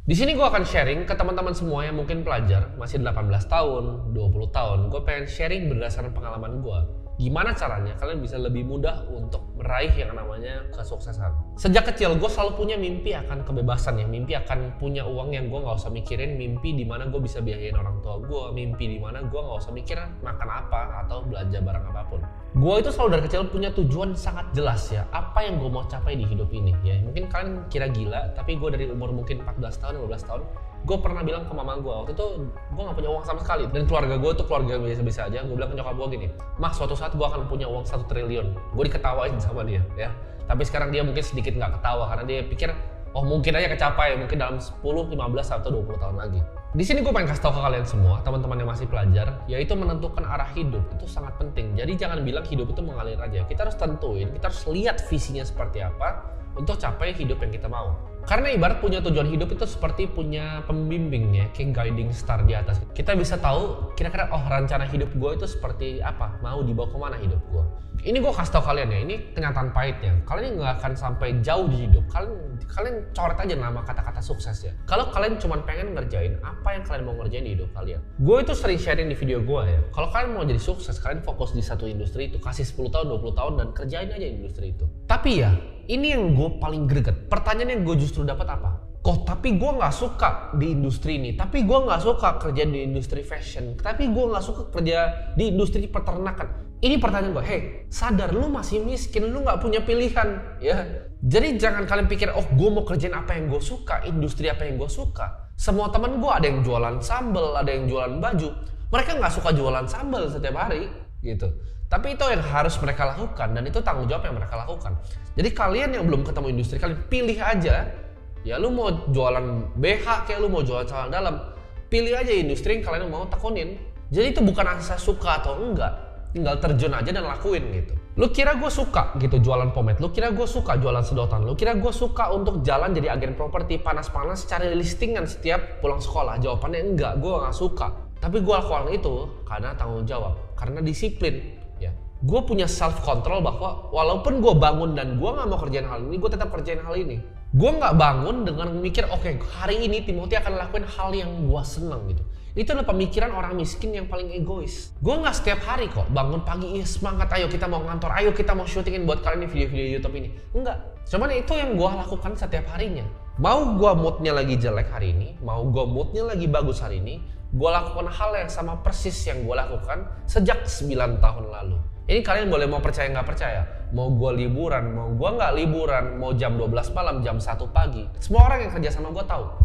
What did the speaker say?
Di sini gue akan sharing ke teman-teman semua yang mungkin pelajar, masih 18 tahun, 20 tahun. Gue pengen sharing berdasarkan pengalaman gue. Gimana caranya kalian bisa lebih mudah untuk meraih yang namanya kesuksesan. Sejak kecil gue selalu punya mimpi akan kebebasan ya. Mimpi akan punya uang yang gue gak usah mikirin. Mimpi dimana gue bisa biayain orang tua gue. Mimpi dimana gue gak usah mikir makan apa atau belanja barang apapun. Gue itu selalu dari kecil punya tujuan sangat jelas ya. Apa yang gue mau capai di hidup ini ya. Mungkin kalian kira gila, tapi gue dari umur mungkin 14 tahun, 15 tahun, gue pernah bilang ke mama gue, waktu itu gue gak punya uang sama sekali. Dan keluarga gue tuh keluarga biasa-biasa aja. Gue bilang ke nyokap gue gini, "Mah, suatu saat gue akan punya uang 1 triliun. Gue diketawain sama dia ya. Tapi sekarang dia mungkin sedikit gak ketawa karena dia pikir, oh mungkin aja kecapai, mungkin dalam 10, 15, atau 20 tahun lagi. Di sini gue pengen kasih tahu ke kalian semua, teman-teman yang masih pelajar, yaitu menentukan arah hidup itu sangat penting. Jadi jangan bilang hidup itu mengalir aja. Kita harus tentuin, kita harus lihat visinya seperti apa untuk capai hidup yang kita mau. Karena ibarat punya tujuan hidup itu seperti punya pembimbingnya, kayak guiding star di atas. Kita bisa tahu kira-kira, oh rencana hidup gue itu seperti apa, mau dibawa kemana hidup gue. Ini gue kasih tau kalian ya, ini kenyataan pahitnya. Kalian nggak akan sampai jauh di hidup. Kalian coret aja nama kata-kata sukses ya. Kalau kalian cuma pengen ngerjain apa yang kalian mau ngerjain di hidup kalian. Gue itu sering sharing di video gue ya. Kalau kalian mau jadi sukses, kalian fokus di satu industri itu, kasih 10 tahun, 20 tahun dan kerjain aja industri itu. Tapi ya, ini yang gue paling greget. Pertanyaan yang gue justru dapat apa? Kok tapi gue nggak suka di industri ini. Tapi gue nggak suka kerja di industri fashion. Tapi gue nggak suka kerja di industri peternakan. Ini pertanyaan gue, hey sadar lu masih miskin, lu nggak punya pilihan ya. Jadi jangan kalian pikir, oh gue mau kerjain apa yang gue suka, industri apa yang gue suka. Semua teman gue ada yang jualan sambal, ada yang jualan baju. Mereka nggak suka jualan sambal setiap hari gitu. Tapi itu yang harus mereka lakukan dan itu tanggung jawab yang mereka lakukan. Jadi kalian yang belum ketemu industri, kalian pilih aja. Ya lu mau jualan BH kayak lu mau jualan celana dalam, pilih aja industri yang kalian mau tekunin. Jadi itu bukan asal suka atau enggak. Tinggal terjun aja dan lakuin gitu. Lu kira gue suka gitu jualan pomade, lu kira gue suka jualan sedotan, lu kira gue suka untuk jalan jadi agen properti panas-panas cari listingan setiap pulang sekolah? Jawabannya enggak, gue gak suka. Tapi gue lakukan itu karena tanggung jawab, karena disiplin ya. Gue punya self control bahwa walaupun gue bangun dan gue gak mau kerjain hal ini, gue tetap kerjain hal ini. Gue gak bangun dengan mikir, oke, hari ini Timothy akan lakuin hal yang gue seneng gitu. Itu adalah pemikiran orang miskin yang paling egois. Gue gak setiap hari kok bangun pagi, semangat, ayo kita mau ngantor, ayo kita mau syutingin buat kalian video-video YouTube ini. Enggak. Cuman itu yang gue lakukan setiap harinya. Mau gue moodnya lagi jelek hari ini, mau gue moodnya lagi bagus hari ini, gue lakukan hal yang sama persis yang gue lakukan sejak 9 tahun lalu. Ini kalian boleh mau percaya nggak percaya. Mau gue liburan, mau gue nggak liburan, mau jam 12 malam, jam 1 pagi. Semua orang yang kerja sama gue tahu.